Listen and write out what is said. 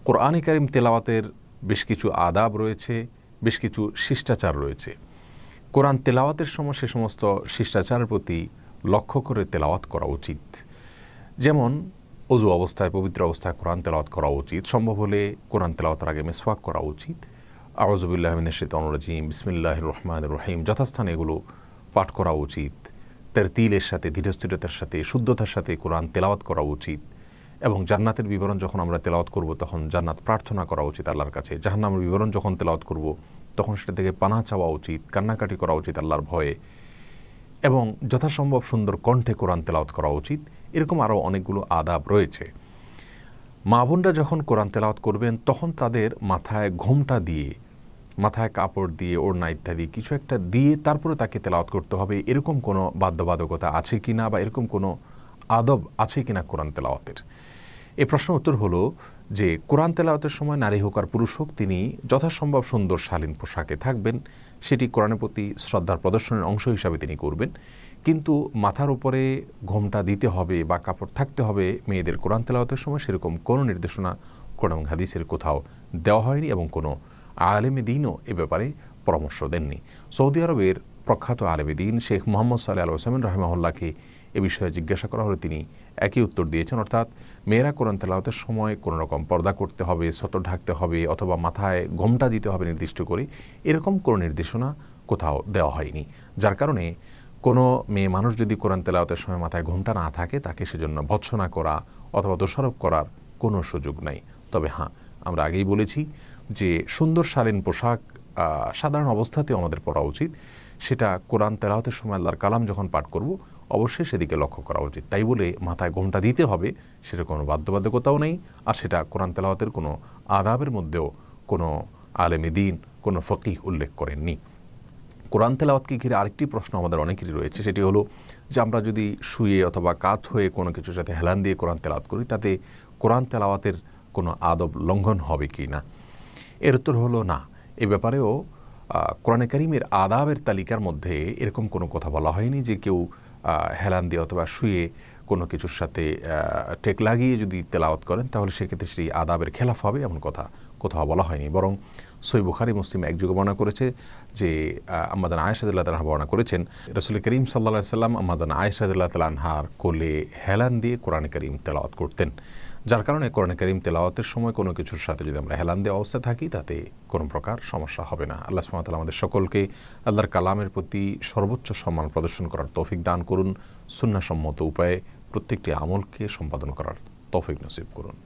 কোরআনে কারিম তেলাওয়াতের বেশ কিছু আদাব রয়েছে, বেশ কিছু শিষ্টাচার রয়েছে। কোরআন তেলাওয়াতের সময় সে সমস্ত শিষ্টাচারের প্রতি লক্ষ্য করে তেলাওয়াত করা উচিত। যেমন অজু অবস্থায়, পবিত্র অবস্থায় কোরআন তেলাওয়াত করা উচিত। সম্ভব হলে কোরআন তেলাওয়াতের আগে মিসওয়াক করা উচিত। আউযু বিল্লাহি মিনাশ শাইতানির রাজিম, বিসমিল্লাহির রহমানির রহিম যথাস্থানে এগুলো পাঠ করা উচিত। তারতিলের সাথে, ধীরস্থিরতার সাথে, শুদ্ধতার সাথে কোরআন তেলাওয়াত করা উচিত। এবং জান্নাতের বিবরণ যখন আমরা তেলাওয়াত করব তখন জান্নাত প্রার্থনা করা উচিত আল্লাহর কাছে। জাহান্নামের বিবরণ যখন তেলাওয়াত করব তখন সেটা থেকে পানাহ চাওয়া উচিত, কান্নাকাটি করা উচিত আল্লাহর ভয়ে, এবং যথাসম্ভব সুন্দর কণ্ঠে কোরআন তেলাওয়াত করা উচিত। এরকম আরও অনেকগুলো আদাব রয়েছে। মা বোনরা যখন কোরআন তেলাওয়াত করবেন তখন তাদের মাথায় ঘোমটা দিয়ে, মাথায় কাপড় দিয়ে, ওড়না ইত্যাদি কিছু একটা দিয়ে তারপরে তাকে তেলাওয়াত করতে হবে। এরকম কোনো বাধ্যবাধকতা আছে কি না, বা এরকম কোনো আদব আছে কি না কোরআন তেলাওয়াতের? এই প্রশ্ন উত্তর হলো যে কোরআন তেলাওয়াতের সময় নারী হোক আর পুরুষ হোক তিনি যথাসম্ভব সুন্দর শালীন পোশাকে থাকবেন। সেটি কোরআনের প্রতি শ্রদ্ধার প্রদর্শনের অংশ হিসাবে তিনি করবেন। কিন্তু মাথার উপরে ঘোমটা দিতে হবে বা কাপড় থাকতে হবে মেয়েদের কোরআন তেলাওয়াতের সময়, সেরকম কোনো নির্দেশনা কোরআন এবং হাদিসের কোথাও দেওয়া হয়নি এবং কোনো আলেমে দ্বীনও এ ব্যাপারে পরামর্শ দেননি। সৌদি আরবের প্রখ্যাত আলেমে দ্বীন শেখ মোহাম্মদ সাল্লাল্লাহু আলাইহি ওয়াসাল্লাম রাহিমাহুল্লাহকে এ বিষয়ে জিজ্ঞাসা করা হলে তিনি একই উত্তর দিয়েছেন, অর্থাৎ মেয়েরা কোরআন তেলাওয়াতের সময় কোনো রকম পর্দা করতে হবে, সতর ঢাকতে হবে, অথবা মাথায় ঘোমটা দিতে হবে নির্দিষ্ট করে, এরকম কোনো নির্দেশনা কোথাও দেওয়া হয়নি। যার কারণে কোনো মেয়ে মানুষ যদি কোরআন তেলাওয়াতের সময় মাথায় ঘোমটা না থাকে তাকে সেজন্য ভৎসনা করা অথবা দোষারোপ করার কোনো সুযোগ নাই। তবে হ্যাঁ, আমরা আগেই বলেছি যে সুন্দর শালীন পোশাক সাধারণ অবস্থাতেও আমাদের পরা উচিত। সেটা কোরআন তেলাওয়াতের সময় আল্লাহর কালাম যখন পাঠ করব অবশ্যই সেদিকে লক্ষ্য করা উচিত। তাই বলে মাথায় ঘোমটা দিতে হবে সেটা কোনো বাধ্যবাধকতাও নেই, আর সেটা কোরআন তেলাওয়াতের কোনো আদাবের মধ্যেও কোনো আলেমে দ্বীন, কোনো ফকিহ উল্লেখ করেননি। কোরআন তেলাওয়াতকে ঘিরে আরেকটি প্রশ্ন আমাদের অনেকেরই রয়েছে, সেটি হলো যে আমরা যদি শুয়ে অথবা কাত হয়ে কোনো কিছুর সাথে হেলান দিয়ে কোরআন তেলাওয়াত করি তাতে কোরআন তেলাওয়াতের কোনো আদব লঙ্ঘন হবে কি না? এর উত্তর হলো না। এ ব্যাপারেও কোরআনে কারিমের আদাবের তালিকার মধ্যে এরকম কোনো কথা বলা হয়নি যে কেউ হেলান দিয়ে অথবা শুয়ে কোনো কিছুর সাথে টেক লাগিয়ে যদি তেলাওয়াত করেন তাহলে সেক্ষেত্রে সেই আদাবের খেলাফ হবে, এমন কথা কোথাও বলা হয়নি। বরং সহিহ বুখারী মুসলিম একযোগে বর্ণনা করেছে যে আম্মাজান আয়েশা রাদিয়াল্লাহু তাআলা বর্ণনা করেছেন রাসূল করিম সাল্লাল্লাহু আলাইহি ওয়াসাল্লাম আম্মাজান আয়েশা রাদিয়াল্লাহু তাআলা আনহার কোলে হেলান দিয়ে কোরআনে কারিম তেলাওয়াত করতেন। যার কারণে কোরআনে কারিম তেলাওয়াতের সময় কোনো কিছুর সাথে যদি আমরা হেলান দেওয়া অবস্থায় থাকি তাতে কোনো প্রকার সমস্যা হবে না। আল্লাহ সুবহানাহু ওয়া তাআলা আমাদের সকলকে আল্লাহর কালামের প্রতি সর্বোচ্চ সম্মান প্রদর্শন করার তৌফিক দান করুন, সুন্নাহসম্মত উপায়ে প্রত্যেকটি আমলকে সম্পাদন করার তৌফিক নসিব করুন।